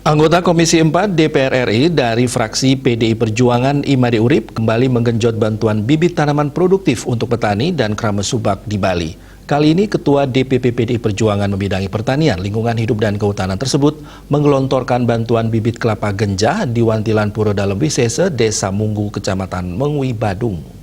Anggota Komisi 4 DPR RI dari fraksi PDI Perjuangan Imade Urip kembali menggenjot bantuan bibit tanaman produktif untuk petani dan Krames Subak di Bali. Kali ini Ketua DPP PDI Perjuangan membidangi pertanian, lingkungan hidup dan kehutanan tersebut menggelontorkan bantuan bibit kelapa genjah di Wantilan Puro Dalem Wisese, Desa Munggu, Kecamatan Mengwi, Badung.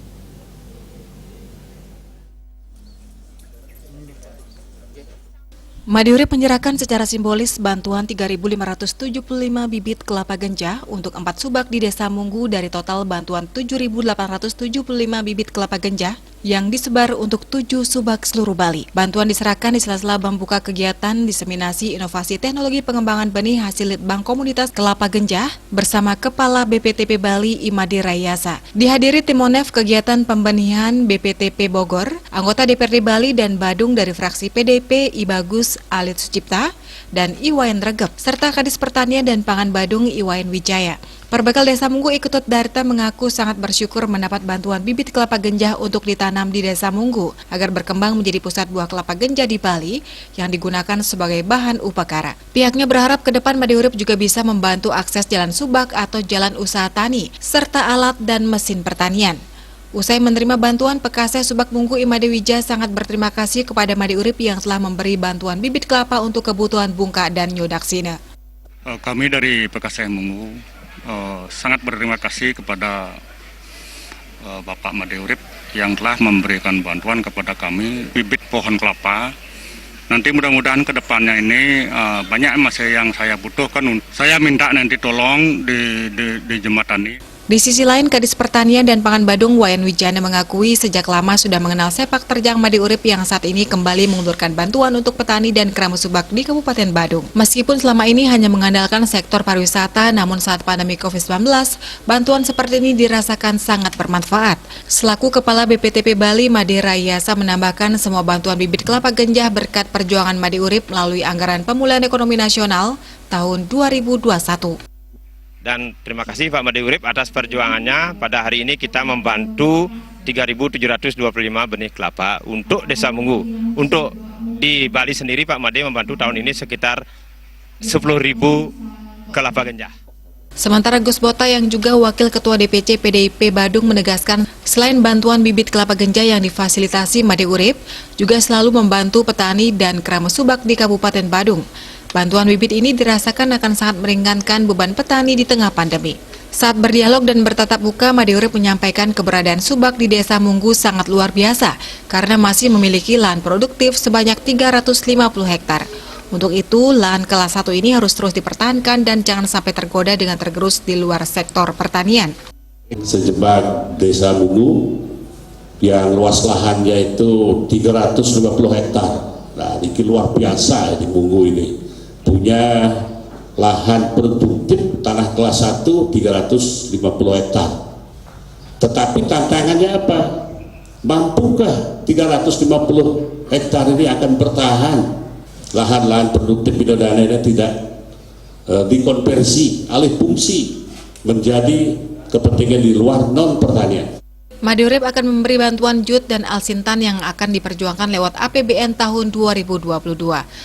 Imade Urip menyerahkan secara simbolis bantuan 3.575 bibit kelapa genjah untuk 4 subak di Desa Munggu dari total bantuan 7.875 bibit kelapa genjah yang disebar untuk 7 subak seluruh Bali. Bantuan diserahkan di sela-sela membuka kegiatan diseminasi inovasi teknologi pengembangan benih hasil litbang komunitas kelapa genjah bersama Kepala BPTP Bali Imade Rayasa. Dihadiri tim Monef kegiatan pembenihan BPTP Bogor, anggota DPRD Bali dan Badung dari fraksi PDP Ibagus Alit Sucipta dan Iwayan Regep, serta Kadis Pertanian dan Pangan Badung Iwayan Wijaya. Perbekal Desa Munggu Ikutut Darta mengaku sangat bersyukur mendapat bantuan bibit kelapa genjah untuk ditanam di Desa Munggu agar berkembang menjadi pusat buah kelapa genjah di Bali yang digunakan sebagai bahan upakara. Pihaknya berharap ke depan Imade Urip juga bisa membantu akses jalan subak atau jalan usaha tani serta alat dan mesin pertanian. Usai menerima bantuan, Pekaseh Subak Munggu Imade Wija sangat berterima kasih kepada Imade Urip yang telah memberi bantuan bibit kelapa untuk kebutuhan bungka dan nyodaksina. Kami dari Pekaseh Munggu sangat berterima kasih kepada Bapak Imade Urip yang telah memberikan bantuan kepada kami bibit pohon kelapa. Nanti mudah-mudahan ke depannya ini banyak masih yang saya butuhkan. Saya minta nanti tolong dijembatani. Di sisi lain, Kadis Pertanian dan Pangan Badung Wayan Wijana mengakui sejak lama sudah mengenal sepak terjang Imade Urip yang saat ini kembali mengulurkan bantuan untuk petani dan Krames Subak di Kabupaten Badung. Meskipun selama ini hanya mengandalkan sektor pariwisata, namun saat pandemi COVID-19, bantuan seperti ini dirasakan sangat bermanfaat. Selaku Kepala BPTP Bali, Imade Rayasa menambahkan semua bantuan bibit kelapa genjah berkat perjuangan Imade Urip melalui Anggaran Pemulihan Ekonomi Nasional tahun 2021. Dan terima kasih Pak Imade Urip atas perjuangannya. Pada hari ini kita membantu 3.725 benih kelapa untuk Desa Munggu. Untuk di Bali sendiri Pak Imade membantu tahun ini sekitar 10.000 kelapa genjah. Sementara Gus Bota yang juga Wakil Ketua DPC PDIP Badung menegaskan selain bantuan bibit kelapa genjah yang difasilitasi Imade Urip, juga selalu membantu petani dan Krames Subak di Kabupaten Badung. Bantuan bibit ini dirasakan akan sangat meringankan beban petani di tengah pandemi. Saat berdialog dan bertatap muka, Imade Urip menyampaikan keberadaan subak di Desa Munggu sangat luar biasa karena masih memiliki lahan produktif sebanyak 350 hektar. Untuk itu, lahan kelas 1 ini harus terus dipertahankan dan jangan sampai tergoda dengan tergerus di luar sektor pertanian. Sejebak Desa Munggu yang luas lahannya itu 350 hektar. Nah, ini luar biasa di Munggu ini. Punya lahan produktif tanah kelas 1 350 hektar. Tetapi tantangannya apa? Mampukah 350 hektar ini akan bertahan? Lahan-lahan produktif Indonesia ini tidak dikonversi, alih fungsi menjadi kepentingan di luar non pertanian. Imade Urip akan memberi bantuan jut dan alsintan yang akan diperjuangkan lewat APBN tahun 2022.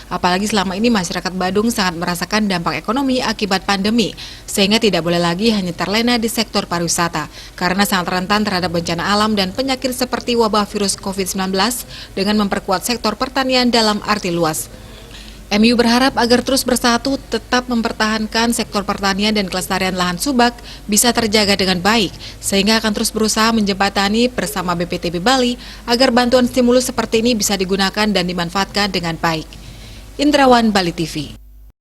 Apalagi selama ini masyarakat Badung sangat merasakan dampak ekonomi akibat pandemi, sehingga tidak boleh lagi hanya terlena di sektor pariwisata, karena sangat rentan terhadap bencana alam dan penyakit seperti wabah virus COVID-19 dengan memperkuat sektor pertanian dalam arti luas. MU berharap agar terus bersatu tetap mempertahankan sektor pertanian dan kelestarian lahan subak bisa terjaga dengan baik, sehingga akan terus berusaha menjembatani bersama BPTP Bali agar bantuan stimulus seperti ini bisa digunakan dan dimanfaatkan dengan baik. Indrawan, Bali TV.